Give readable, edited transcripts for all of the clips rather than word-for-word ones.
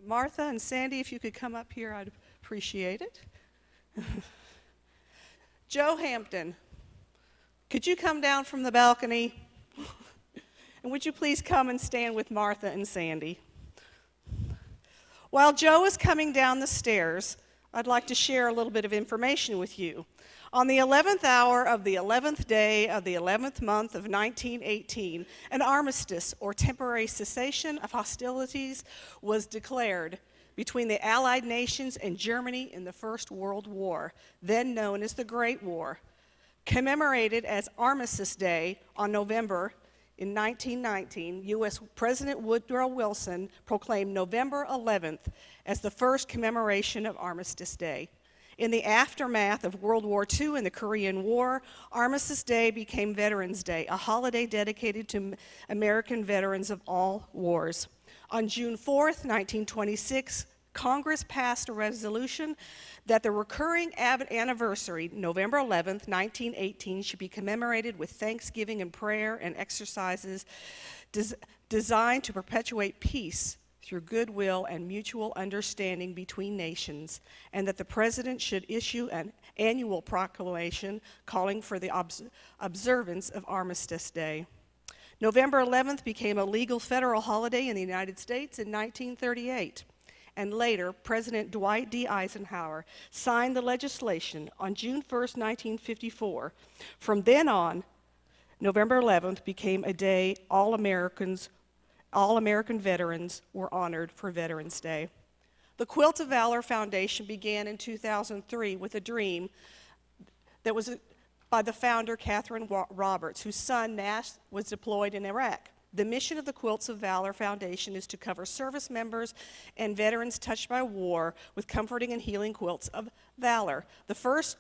Martha and Sandy, if you could come up here, I'd appreciate it. Joe Hampton, could you come down from the balcony? And would you please come and stand with Martha and Sandy? While Joe is coming down the stairs, I'd like to share a little bit of information with you. On the 11th hour of the 11th day of the 11th month of 1918, an armistice, or temporary cessation of hostilities, was declared between the Allied nations and Germany in the First World War, then known as the Great War. Commemorated as Armistice Day on November in 1919, U.S. President Woodrow Wilson proclaimed November 11th as the first commemoration of Armistice Day. In the aftermath of World War II and the Korean War, Armistice Day became Veterans Day, a holiday dedicated to American veterans of all wars. On June 4th, 1926, Congress passed a resolution that the recurring anniversary, November 11th, 1918, should be commemorated with thanksgiving and prayer and exercises designed to perpetuate peace through goodwill and mutual understanding between nations, and that the President should issue an annual proclamation calling for the observance of Armistice Day. November 11th became a legal federal holiday in the United States in 1938, and later President Dwight D. Eisenhower signed the legislation on June 1st, 1954. From then on, November 11th became a day all American veterans were honored for Veterans Day. The Quilt of Valor Foundation began in 2003 with a dream that was by the founder, Catherine Roberts, whose son, Nash, was deployed in Iraq. The mission of the Quilts of Valor Foundation is to cover service members and veterans touched by war with comforting and healing quilts of valor. The first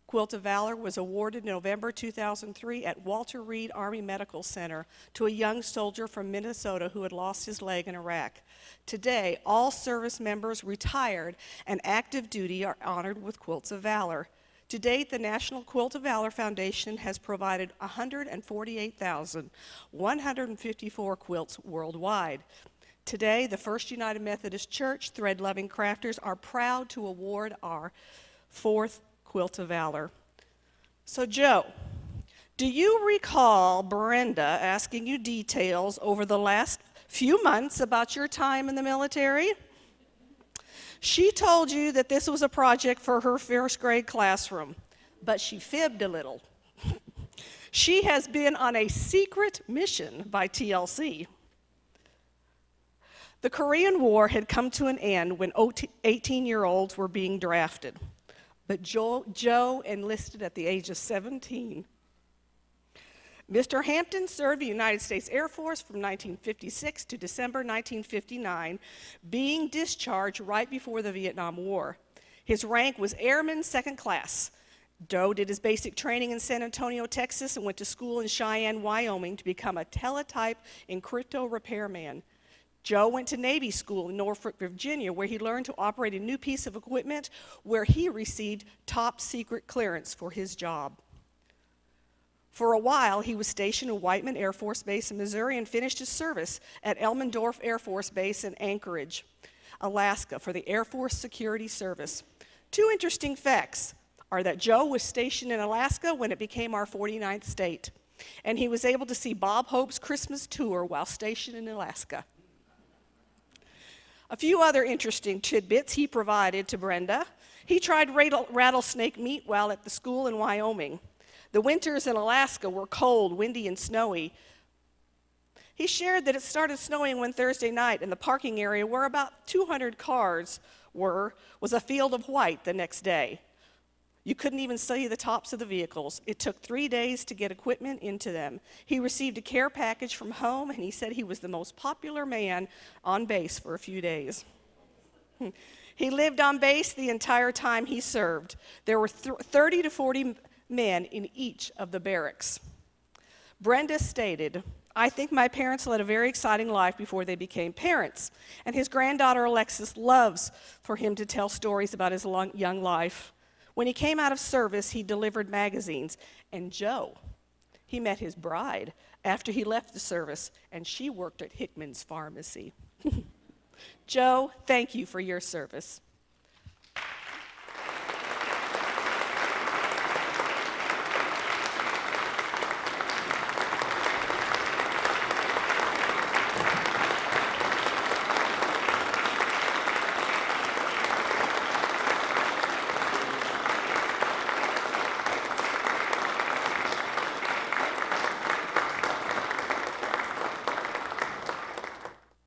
Quilt of Valor was awarded in November 2003 at Walter Reed Army Medical Center to a young soldier from Minnesota who had lost his leg in Iraq. Today, all service members, retired and active duty, are honored with Quilts of Valor. To date, the National Quilt of Valor Foundation has provided 148,154 quilts worldwide. Today, the First United Methodist Church thread-loving crafters are proud to award our fourth Quilt of Valor. So Joe, do you recall Brenda asking you details over the last few months about your time in the military? She told you that this was a project for her first grade classroom, but she fibbed a little. She has been on a secret mission by TLC. The Korean War had come to an end when 18-year-olds were being drafted. But Joe enlisted at the age of 17. Mr. Hampton served the United States Air Force from 1956 to December 1959, being discharged right before the Vietnam War. His rank was Airman Second Class. Joe did his basic training in San Antonio, Texas, and went to school in Cheyenne, Wyoming to become a teletype and crypto repairman. Joe went to Navy school in Norfolk, Virginia, where he learned to operate a new piece of equipment where he received top secret clearance for his job. For a while, he was stationed at Whiteman Air Force Base in Missouri and finished his service at Elmendorf Air Force Base in Anchorage, Alaska, for the Air Force Security Service. Two interesting facts are that Joe was stationed in Alaska when it became our 49th state, and he was able to see Bob Hope's Christmas tour while stationed in Alaska. A few other interesting tidbits he provided to Brenda. He tried rattlesnake meat while at the school in Wyoming. The winters in Alaska were cold, windy, and snowy. He shared that it started snowing one Thursday night, and the parking area where about 200 cars were was a field of white the next day. You couldn't even see the tops of the vehicles. It took 3 days to get equipment into them. He received a care package from home, and he said he was the most popular man on base for a few days. He lived on base the entire time he served. There were 30 to 40 men in each of the barracks. Brenda stated, "I think my parents led a very exciting life before they became parents, and his granddaughter Alexis loves for him to tell stories about his young life. When he came out of service, he delivered magazines, and Joe, he met his bride after he left the service, and she worked at Hickman's Pharmacy." Joe, thank you for your service.